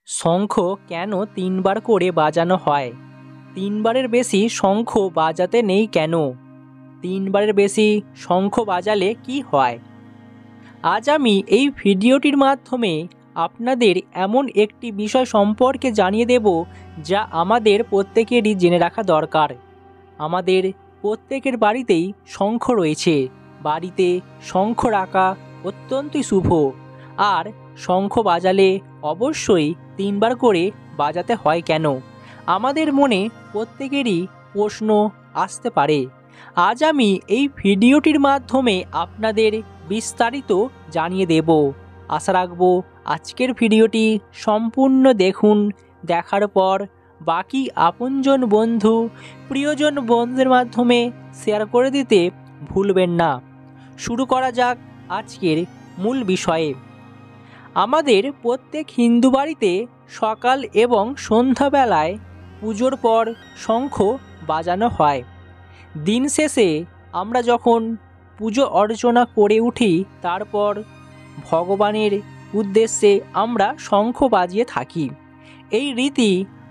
শঙ্খ কেন তিনবার করে বাজানো হয়? তিনবারের বেশি শঙ্খ বাজাতে নেই কেন? তিনবারের বেশি শঙ্খ বাজালে কি হয়? আজ আমি এই ভিডিওটির মাধ্যমে আপনাদের এমন একটি বিষয় সম্পর্কে জানিয়ে দেব যা আমাদের প্রত্যেকেরই জেনে রাখা দরকার। আমাদের প্রত্যেকের বাড়িতেই শঙ্খ রয়েছে। বাড়িতে শঙ্খ রাখা অত্যন্তই শুভ। আর শঙ্খ বাজালে অবশ্যই তিনবার করে বাজাতে হয় কেন? আমাদের মনে প্রত্যেকেরই প্রশ্ন আসতে পারে। আজ আমি এই ভিডিওটির মাধ্যমে আপনাদের বিস্তারিত জানিয়ে দেব। আশা রাখব আজকের ভিডিওটি সম্পূর্ণ দেখুন। দেখার পর বাকি আপনজন বন্ধু প্রিয়জন বন্ধুদের মাধ্যমে শেয়ার করে দিতে ভুলবেন না। শুরু করা যাক আজকের মূল বিষয়ে। আমাদের প্রত্যেক হিন্দু বাড়িতে সকাল এবং সন্ধ্যাবেলায় পুজোর পর শঙ্খ বাজানো হয়। দিন শেষে আমরা যখন পুজো অর্চনা করে উঠি, তারপর ভগবানের উদ্দেশ্যে আমরা শঙ্খ বাজিয়ে থাকি। এই রীতি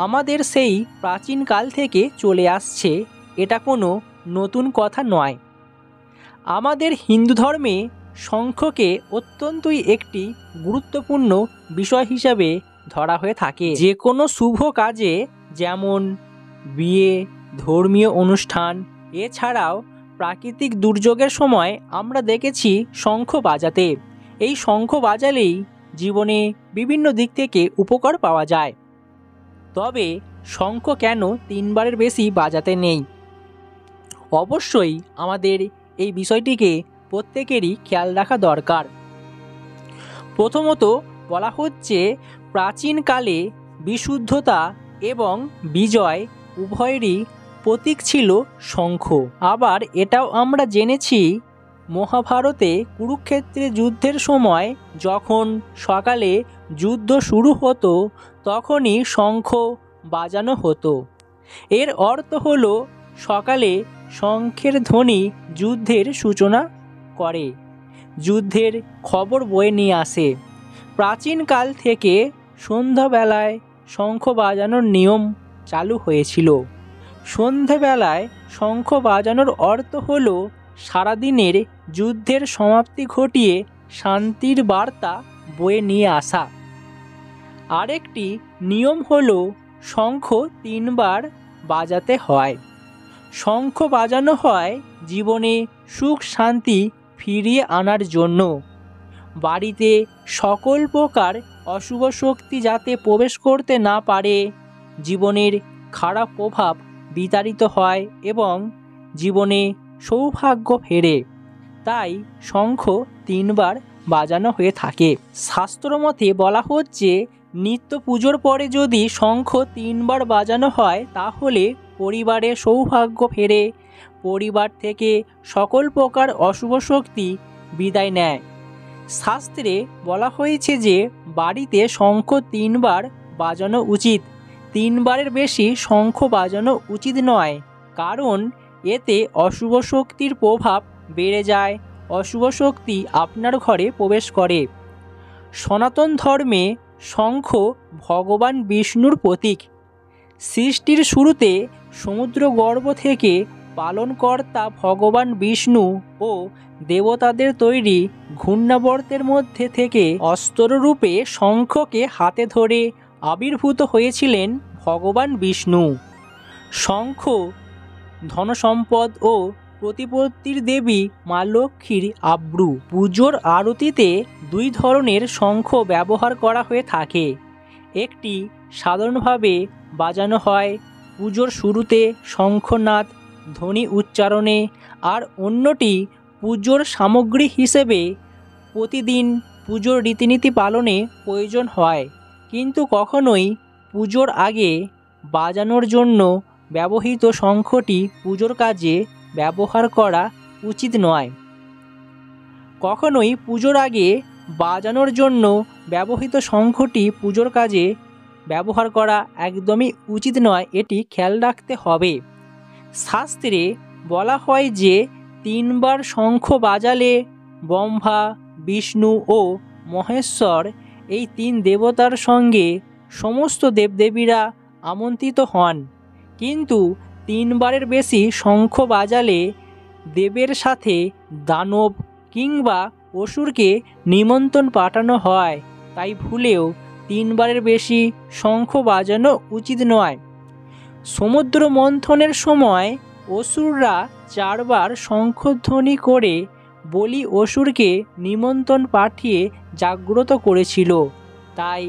আমাদের সেই প্রাচীনকাল থেকে চলে আসছে। এটা কোনো নতুন কথা নয়। আমাদের হিন্দু ধর্মে শঙ্খকে অত্যন্তই একটি গুরুত্বপূর্ণ বিষয় হিসাবে ধরা হয়ে থাকে। যে কোনো শুভ কাজে, যেমন বিয়ে, ধর্মীয় অনুষ্ঠান, এছাড়াও প্রাকৃতিক দুর্যোগের সময় আমরা দেখেছি শঙ্খ বাজাতে। এই শঙ্খ বাজালেই জীবনে বিভিন্ন দিক থেকে উপকার পাওয়া যায়। তবে শঙ্খ কেন তিনবারের বেশি বাজাতে নেই? অবশ্যই আমাদের এই বিষয়টিকে প্রত্যেকেরই খেয়াল রাখা দরকার। প্রথমত বলা হচ্ছে, প্রাচীনকালে বিশুদ্ধতা এবং বিজয় উভয়েরই প্রতীক ছিল শঙ্খ। আবার এটাও আমরা জেনেছি, মহাভারতে কুরুক্ষেত্রের যুদ্ধের সময় যখন সকালে যুদ্ধ শুরু হতো, তখনই শঙ্খ বাজানো হতো। এর অর্থ হলো সকালে শঙ্খের ধ্বনি যুদ্ধের সূচনা করে, যুদ্ধের খবর বয়ে নিয়ে আসে। প্রাচীনকাল থেকে সন্ধ্যাবেলায় শঙ্খ বাজানোর নিয়ম চালু হয়েছিল। সন্ধ্যাবেলায় শঙ্খ বাজানোর অর্থ হলো সারাদিনের যুদ্ধের সমাপ্তি ঘটিয়ে শান্তির বার্তা বয়ে নিয়ে আসা। আরেকটি নিয়ম হলো শঙ্খ তিনবার বাজাতে হয়। শঙ্খ বাজানো হয় জীবনে সুখ শান্তি ফিরিয়ে আনার জন্য। বাড়িতে সকল প্রকার অশুভ শক্তি যাতে প্রবেশ করতে না পারে, জীবনের খারাপ প্রভাব বিতাড়িত হয় এবং জীবনে সৌভাগ্য ফেরে। তাই শঙ্খ তিনবার বাজানো হয়ে থাকে। শাস্ত্রমতে বলা হচ্ছে, নিত্য পুজোর পরে যদি শঙ্খ তিনবার বাজানো হয়, তাহলে পরিবারে সৌভাগ্য ফেরে, পরিবার থেকে সকল প্রকার অশুভ শক্তি বিদায় নেয়। শাস্ত্রে বলা হয়েছে যে বাড়িতে শঙ্খ তিনবার বাজানো উচিত। তিনবারের বেশি শঙ্খ বাজানো উচিত নয়, কারণ এতে অশুভ শক্তির প্রভাব বেড়ে যায়, অশুভ শক্তি আপনার ঘরে প্রবেশ করে। সনাতন ধর্মে শঙ্খ ভগবান বিষ্ণুর প্রতীক। সৃষ্টির শুরুতে সমুদ্রগর্ভ থেকে পালনকর্তা ভগবান বিষ্ণু ও দেবতাদের তৈরি ঘূর্ণাবর্তের মধ্যে থেকে অস্ত্ররূপে শঙ্খকে হাতে ধরে আবির্ভূত হয়েছিলেন ভগবান বিষ্ণু। শঙ্খ ধনসম্পদ ও প্রতিপত্তির দেবী মা লক্ষ্মীর আব্রু। পুজোর আরতিতে দুই ধরনের শঙ্খ ব্যবহার করা হয়ে থাকে। একটি সাধারণভাবে বাজানো হয় পুজোর শুরুতে শঙ্খনাদ ধ্বনি উচ্চারণে, আর অন্যটি পুজোর সামগ্রী হিসেবে প্রতিদিন পুজোর রীতিনীতি পালনে প্রয়োজন হয়, কিন্তু কখনোই পুজোর আগে বাজানোর জন্য ব্যবহৃত শঙ্খটি পুজোর কাজে ব্যবহার করা উচিত নয়। কখনোই পুজোর আগে বাজানোর জন্য ব্যবহৃত শঙ্খটি পুজোর কাজে ব্যবহার করা একদমই উচিত নয়, এটি খেয়াল রাখতে হবে। শাস্ত্রে বলা হয় যে তিনবার শঙ্খ বাজালে ব্রহ্মা, বিষ্ণু ও মহেশ্বর এই তিন দেবতার সঙ্গে সমস্ত দেবদেবীরা আমন্ত্রিত হন। কিন্তু 3 বারের বেশি শঙ্খ বাজালে দেবের সাথে দানব কিংবা অসুরকে নিমন্ত্রণ পাঠানো হয়। তাই ভুলেও 3 বারের বেশি শঙ্খ বাজানো উচিত নয়। সমুদ্র মন্থনের সময় অসুররা 4 বার শঙ্খধ্বনি করে বলি অসুরকে নিমন্ত্রণ পাঠিয়ে জাগ্রত করেছিল। তাই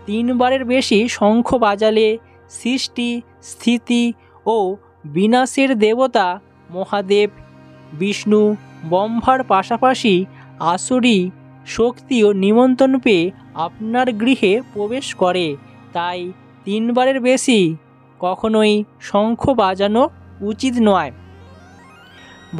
3 বারের বেশি শঙ্খ বাজালে সৃষ্টি, স্থিতি ও বিনাশের দেবতা মহাদেব, বিষ্ণু, ব্রহ্মার পাশাপাশি আসুরি শক্তিও নিমন্ত্রণ পেয়ে আপনার গৃহে প্রবেশ করে। তাই 3 বারের বেশি কখনোই শঙ্খ বাজানো উচিত নয়।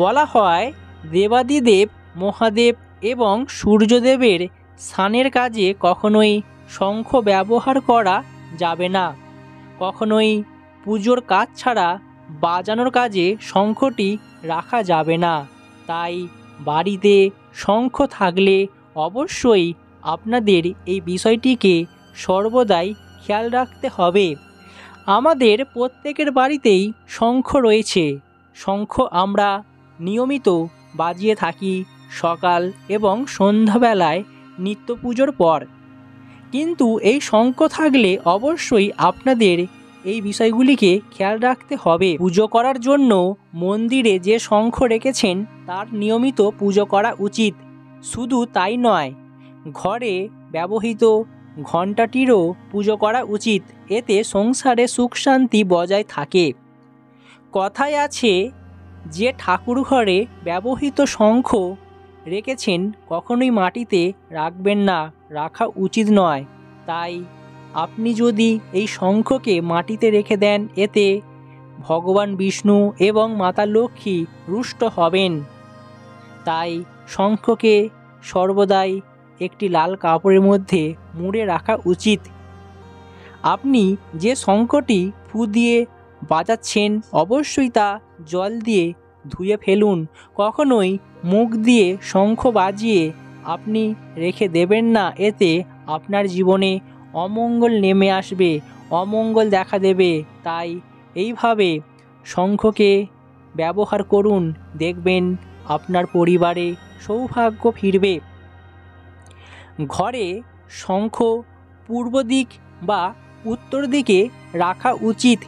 বলা হয় দেবাদিদেব মহাদেব এবং সূর্যদেবের স্নানের কাজে কখনোই শঙ্খ ব্যবহার করা যাবে না। কখনোই পুজোর কাজ ছাড়া বাজানোর কাজে শঙ্খটি রাখা যাবে না। তাই বাড়িতে শঙ্খ থাকলে অবশ্যই আপনাদের এই বিষয়টিকে সর্বদাই খেয়াল রাখতে হবে। আমাদের প্রত্যেকের বাড়িতেই শঙ্খ রয়েছে। শঙ্খ আমরা নিয়মিত বাজিয়ে থাকি সকাল এবং সন্ধ্যাবেলায় নিত্য পুজোর পর। কিন্তু এই শঙ্খ থাকলে অবশ্যই আপনাদের এই বিষয়গুলিকে খেয়াল রাখতে হবে। পুজো করার জন্য মন্দিরে যে শঙ্খ রেখেছেন তার নিয়মিত পুজো করা উচিত। শুধু তাই নয়, ঘরে ব্যবহৃত ঘণ্টাটিরও পুজো করা উচিত। এতে সংসারে সুখ শান্তি বজায় থাকে। কথায় আছে, যে ঠাকুর ঘরে ব্যবহৃত শঙ্খ রেখেছেন কখনোই মাটিতে রাখবেন না, রাখা উচিত নয়। তাই আপনি যদি এই শঙ্খকে মাটিতে রেখে দেন, এতে ভগবান বিষ্ণু এবং মাতা লক্ষ্মী রুষ্ট হবেন। তাই শঙ্খকে সর্বদাই একটি লাল কাপড়ের মধ্যে মুড়ে রাখা উচিত। আপনি যে শঙ্খটি ফু দিয়ে বাজাচ্ছেন অবশ্যই তা জল দিয়ে ধুয়ে ফেলুন। কখনোই মুখ দিয়ে শঙ্খ বাজিয়ে আপনি রেখে দেবেন না। এতে আপনার জীবনে অমঙ্গল নেমে আসবে, অমঙ্গল দেখা দেবে। তাই এইভাবে শঙ্খকে ব্যবহার করুন, দেখবেন আপনার পরিবারে সৌভাগ্য ফিরবে। ঘরে শঙ্খ পূর্ব দিক বা উত্তর দিকে রাখা উচিত।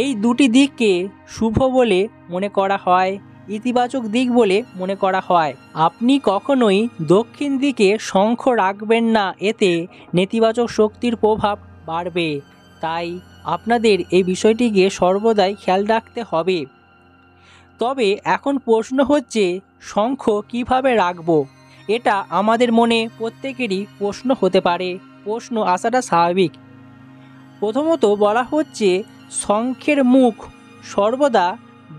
এই দুটি দিককে শুভ বলে মনে করা হয়, ইতিবাচক দিক বলে মনে করা হয়। আপনি কখনোই দক্ষিণ দিকে শঙ্খ রাখবেন না, এতে নেতিবাচক শক্তির প্রভাব বাড়বে। তাই আপনাদের এই বিষয়টিকে সর্বদাই খেয়াল রাখতে হবে। তবে এখন প্রশ্ন হচ্ছে, শঙ্খ কিভাবে রাখব? এটা আমাদের মনে প্রত্যেকেরই প্রশ্ন হতে পারে। প্রশ্ন আসাটা স্বাভাবিক। প্রথমত বলা হচ্ছে, শঙ্খের মুখ সর্বদা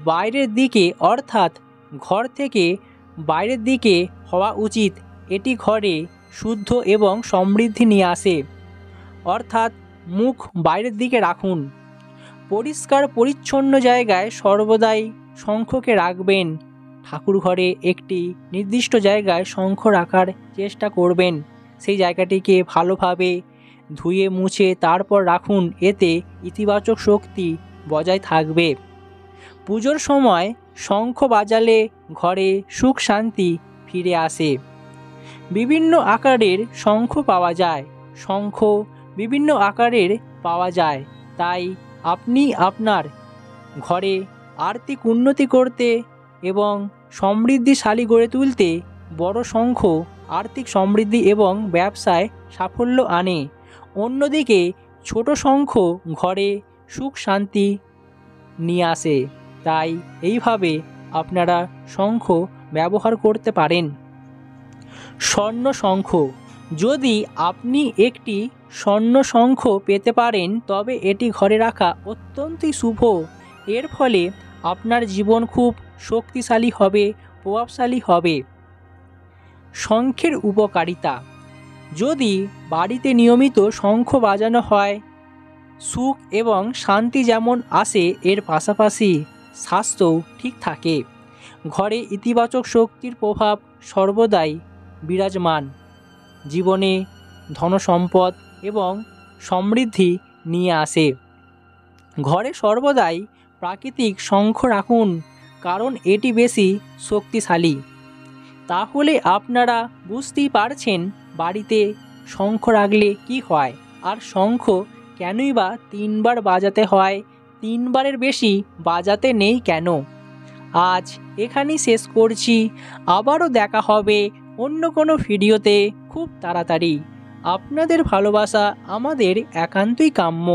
বাইরের দিকে অর্থাৎ ঘর থেকে বাইরের দিকে হওয়া উচিত। এটি ঘরে শুদ্ধ এবং সমৃদ্ধি নিয়ে আসে। অর্থাৎ মুখ বাইরের দিকে রাখুন। পরিষ্কার পরিচ্ছন্ন জায়গায় সর্বদাই শঙ্খকে রাখবেন। ঠাকুর ঘরে একটি নির্দিষ্ট জায়গায় শঙ্খ রাখার চেষ্টা করবেন। সেই জায়গাটিকে ভালোভাবে ধুয়ে মুছে তারপর রাখুন। এতে ইতিবাচক শক্তি বজায় থাকবে। পুজোর সময় শঙ্খ বাজালে ঘরে সুখ শান্তি ফিরে আসে। বিভিন্ন আকারের শঙ্খ পাওয়া যায়। শঙ্খ বিভিন্ন আকারের পাওয়া যায়। তাই আপনি আপনার ঘরে আর্থিক উন্নতি করতে এবং সমৃদ্ধিশালী গড়ে তুলতে বড় শঙ্খ আর্থিক সমৃদ্ধি এবং ব্যবসায় সাফল্য আনে। অন্যদিকে ছোট শঙ্খ ঘরে সুখ শান্তি নিয়ে আসে। তাই এইভাবে আপনারা শঙ্খ ব্যবহার করতে পারেন। স্বর্ণ শঙ্খ, যদি আপনি একটি স্বর্ণ শঙ্খ পেতে পারেন তবে এটি ঘরে রাখা অত্যন্তই শুভ। এর ফলে আপনার জীবন খুব শক্তিশালী হবে, প্রভাবশালী হবে। শঙ্খের উপকারিতা, যদি বাড়িতে নিয়মিত শঙ্খ বাজানো হয়, সুখ এবং শান্তি যেমন আসে, এর পাশাপাশি স্বাস্থ্যও ঠিক থাকে। ঘরে ইতিবাচক শক্তির প্রভাব সর্বদাই বিরাজমান। জীবনে ধনসম্পদ এবং সমৃদ্ধি নিয়ে আসে। ঘরে সর্বদাই প্রাকৃতিক শঙ্খ রাখুন, কারণ এটি বেশি শক্তিশালী। তাহলে আপনারা বুঝতেই পারছেন বাড়িতে শঙ্খ রাখলে কি হয়, আর শঙ্খ কেনই বা 3 বার বাজাতে হয়, 3 বারের বেশি বাজাতে নেই কেন। আজ এখানেই শেষ করছি, আবারও দেখা হবে অন্য কোনো ভিডিওতে খুব তাড়াতাড়ি। আপনাদের ভালোবাসা আমাদের একান্তই কাম্য।